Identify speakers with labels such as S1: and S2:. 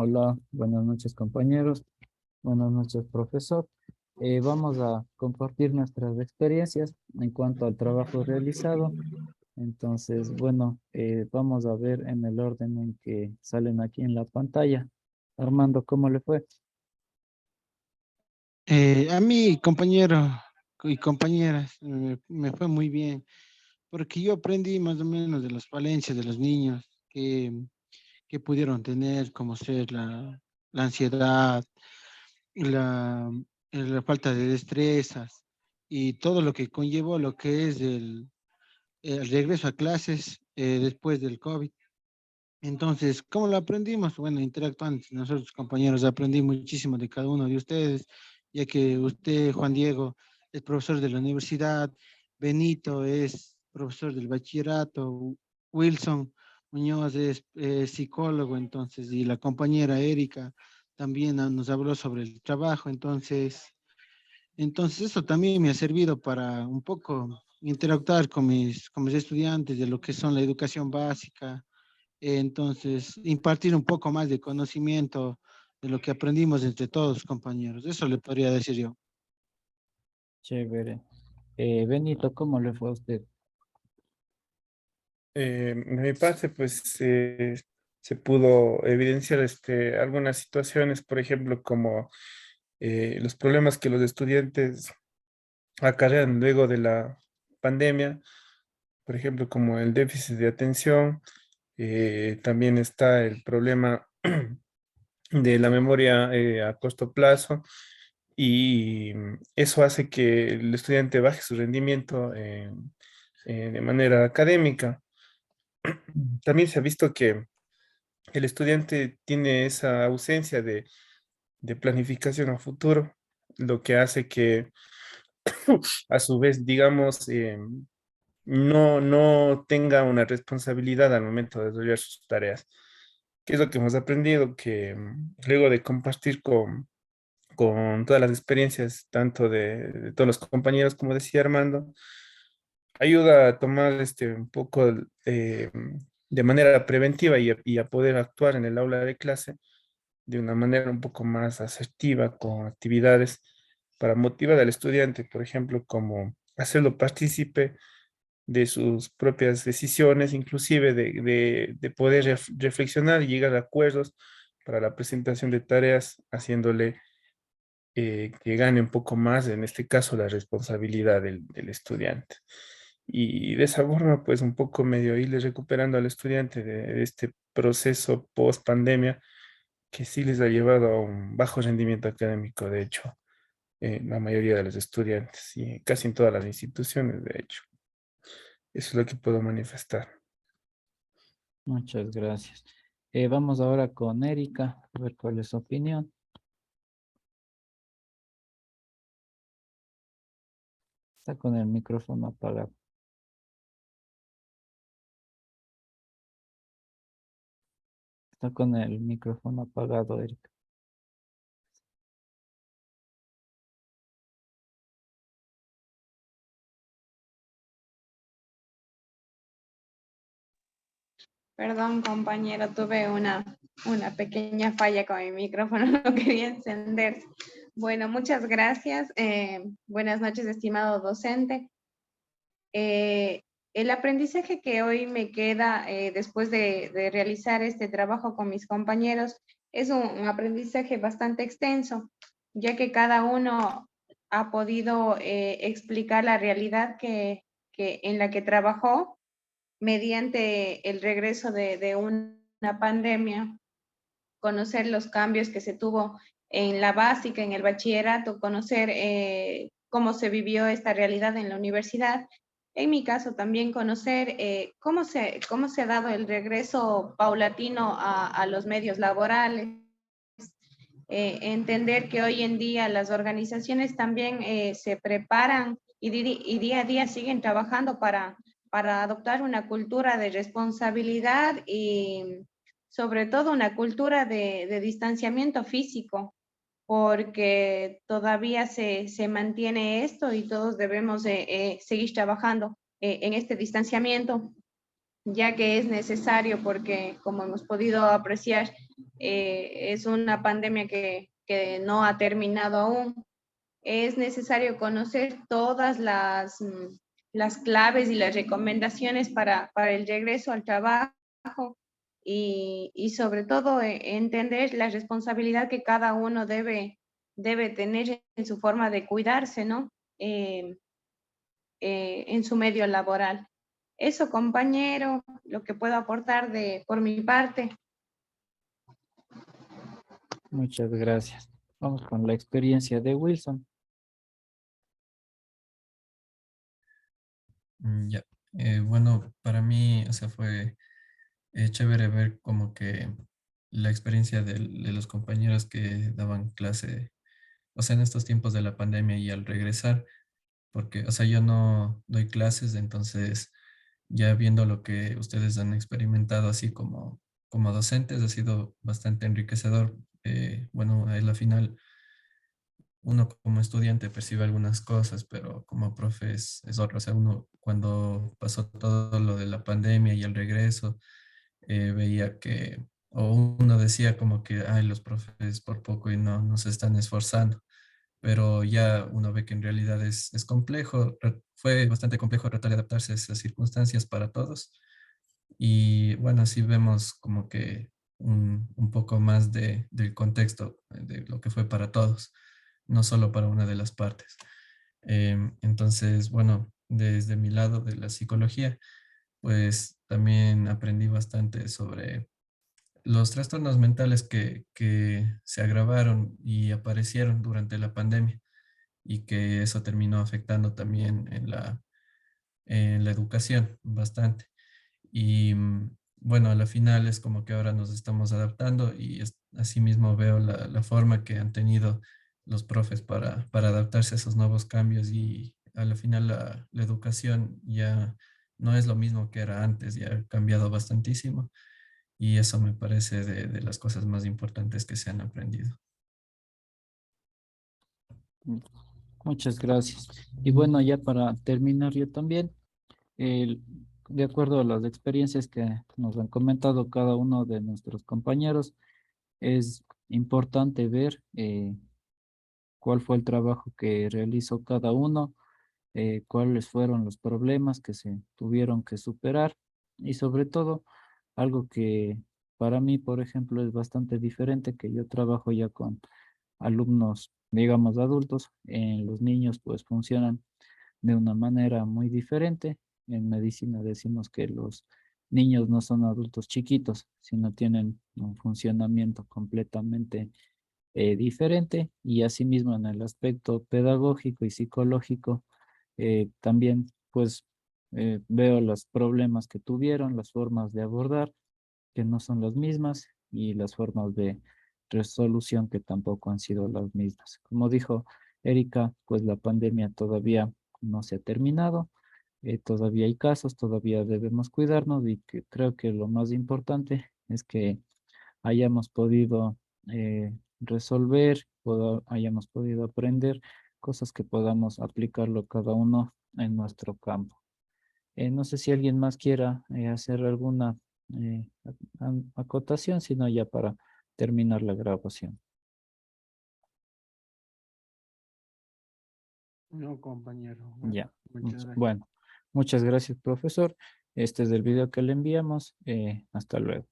S1: Hola, buenas noches compañeros, buenas noches profesor. Vamos a compartir nuestras experiencias en cuanto al trabajo realizado. Entonces, bueno, vamos a ver en el orden en que salen aquí en la pantalla. Armando, ¿cómo le fue?
S2: A mí, compañero y compañeras, me fue muy bien, porque yo aprendí más o menos de las falencias de los niños que pudieron tener, como ser la ansiedad, la, la falta de destrezas y todo lo que conllevó lo que es el regreso a clases después del COVID. Entonces, ¿cómo lo aprendimos? Bueno, interactuando. Nosotros, compañeros, aprendí muchísimo de cada uno de ustedes, ya que usted, Juan Diego, es profesor de la universidad, Benito es profesor del bachillerato, Wilson Muñoz es psicólogo, entonces, y la compañera Erika también nos habló sobre el trabajo, entonces eso también me ha servido para un poco interactuar con mis estudiantes de lo que son la educación básica, entonces, impartir un poco más de conocimiento de lo que aprendimos entre todos, compañeros. Eso le podría decir yo.
S1: Chévere. Benito, ¿cómo le fue a usted?
S3: De mi parte, pues se pudo evidenciar algunas situaciones, por ejemplo, como los problemas que los estudiantes acarrean luego de la pandemia, por ejemplo, como el déficit de atención. También está el problema de la memoria a corto plazo y eso hace que el estudiante baje su rendimiento de manera académica. También se ha visto que el estudiante tiene esa ausencia de planificación a futuro, lo que hace que a su vez, digamos, no tenga una responsabilidad al momento de desarrollar sus tareas. ¿Qué es lo que hemos aprendido? Que luego de compartir con todas las experiencias, tanto de todos los compañeros, como decía Armando, ayuda a tomar un poco de manera preventiva y a poder actuar en el aula de clase de una manera un poco más asertiva, con actividades para motivar al estudiante, por ejemplo, como hacerlo partícipe de sus propias decisiones, inclusive de poder reflexionar y llegar a acuerdos para la presentación de tareas, haciéndole que gane un poco más, en este caso, la responsabilidad del estudiante. Y de esa forma, pues un poco medio irle recuperando al estudiante de este proceso post pandemia que sí les ha llevado a un bajo rendimiento académico, de hecho, la mayoría de los estudiantes y casi en todas las instituciones, de hecho. Eso es lo que puedo manifestar.
S1: Muchas gracias. Vamos ahora con Erika, a ver cuál es su opinión. Está con el micrófono apagado. Está con el micrófono apagado, Erika.
S4: Perdón, compañero, tuve una pequeña falla con mi micrófono, no quería encenderse. Bueno, muchas gracias. Buenas noches, estimado docente. Eh, el aprendizaje que hoy me queda después de realizar este trabajo con mis compañeros es un aprendizaje bastante extenso, ya que cada uno ha podido explicar la realidad en la que trabajó mediante el regreso de una pandemia, conocer los cambios que se tuvo en la básica, en el bachillerato, conocer cómo se vivió esta realidad en la universidad. En mi caso, también conocer cómo se ha dado el regreso paulatino a los medios laborales, entender que hoy en día las organizaciones también se preparan y día a día siguen trabajando para adoptar una cultura de responsabilidad y sobre todo una cultura de distanciamiento físico, porque todavía se mantiene esto y todos debemos seguir trabajando en este distanciamiento. ya que es necesario porque, como hemos podido apreciar, es una pandemia que no ha terminado aún. Es necesario conocer todas las claves y las recomendaciones para el regreso al trabajo y sobre todo entender la responsabilidad que cada uno debe tener en su forma de cuidarse, ¿no? En su medio laboral. Eso, compañero, lo que puedo aportar por mi parte.
S1: Muchas gracias. Vamos con la experiencia de Wilson.
S5: Ya. Bueno, para mí, o sea, fue chévere ver como que la experiencia de los compañeros que daban clase, o sea, en estos tiempos de la pandemia y al regresar, porque, o sea, yo no doy clases, entonces ya viendo lo que ustedes han experimentado así como docentes, ha sido bastante enriquecedor. Bueno, a la final uno como estudiante percibe algunas cosas, pero como profe es otro. O sea, uno cuando pasó todo lo de la pandemia y el regreso, veía que, o uno decía como que, ay, los profes por poco y no se están esforzando, pero ya uno ve que en realidad es complejo, fue bastante complejo tratar de adaptarse a esas circunstancias para todos. Y bueno, así vemos como que un poco más del contexto de lo que fue para todos, no solo para una de las partes. Entonces, bueno, desde mi lado de la psicología, pues también aprendí bastante sobre los trastornos mentales que se agravaron y aparecieron durante la pandemia y que eso terminó afectando también en la educación bastante. Y bueno, a la final es como que ahora nos estamos adaptando y asimismo veo la forma que han tenido los profes para adaptarse a esos nuevos cambios y a la final la educación ya no es lo mismo que era antes, ya ha cambiado bastantísimo y eso me parece de las cosas más importantes que se han aprendido.
S1: Muchas gracias. Y bueno, ya para terminar yo también, el- de acuerdo a las experiencias que nos han comentado cada uno de nuestros compañeros, es importante ver cuál fue el trabajo que realizó cada uno, cuáles fueron los problemas que se tuvieron que superar y sobre todo algo que para mí, por ejemplo, es bastante diferente, que yo trabajo ya con alumnos, digamos, adultos. En los niños pues funcionan de una manera muy diferente. En medicina decimos que los niños no son adultos chiquitos, sino tienen un funcionamiento completamente diferente, y asimismo en el aspecto pedagógico y psicológico también pues veo los problemas que tuvieron, las formas de abordar que no son las mismas y las formas de resolución que tampoco han sido las mismas. Como dijo Erika, pues la pandemia todavía no se ha terminado, todavía hay casos, todavía debemos cuidarnos y que creo que lo más importante es que hayamos podido resolver, hayamos podido aprender cosas que podamos aplicarlo cada uno en nuestro campo. No sé si alguien más quiera hacer alguna acotación, sino ya para terminar la grabación.
S2: No, compañero. Bueno,
S1: Ya.
S2: muchas gracias.
S1: Bueno, muchas gracias, profesor. Este es el video que le enviamos. Hasta luego.